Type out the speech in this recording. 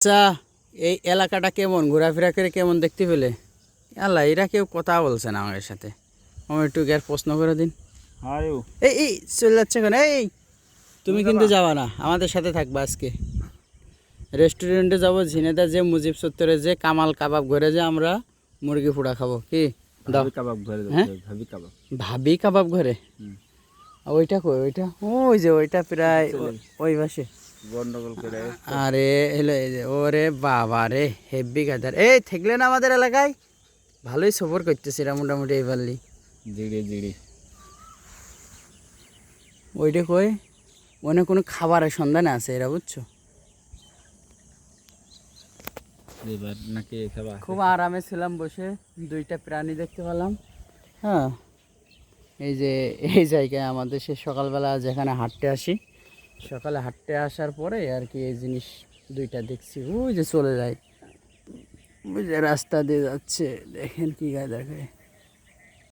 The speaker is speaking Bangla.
আচ্ছা, এই এলাকাটা কেমন, ঘোরাফেরা করে কেমন দেখতে পেলে? আল্লাহ, এরা কেউ কথা বলছে না আমাদের সাথে। আমার একটু গ্যার প্রশ্ন করে দিন। এই এই চলে যাচ্ছে কেন? এই তুমি কিন্তু যাবা না, আমাদের সাথে থাকবা আজকে। রেস্টুরেন্টে যাবো ঝিনেদা, যে মুজিব চত্বরে, যে কামাল কাবাব ঘরে, যে আমরা মুরগি পোড়া খাবো। কি দাও? হ্যাঁ, ভাবি কাবাব ঘরে। ওইটা কই? ওইটা ওই যে ওইটা প্রায় ওই পাশে গন্ডগোল করে। আরে এলো এই যে, ওরে বাবা রে, হেভি গাদার। এই থাকলেন আমাদের এলাকায়, ভালোই সফর করতেছি এরা মোটামুটি। এই পারলি জিড়ি জিড়ি ওইটা কই? মনে কোনো খাবারের সন্ধানে আছে এরা, বুঝছো? এবার নাকি খাবা? খুব আরামে ছিলাম বসে, দুইটা প্রাণী দেখতে পেলাম। হ্যাঁ, এই যে এই জায়গায় আমাদের সে সকালবেলা যেখানে হাঁটতে আসি, সকালে হাঁটতে আসার পরে আর কি এই জিনিস দুইটা দেখছি। ওই যে চলে যায়, ওই যে রাস্তা দিয়ে যাচ্ছে, দেখেন কি গায়ে দেখে।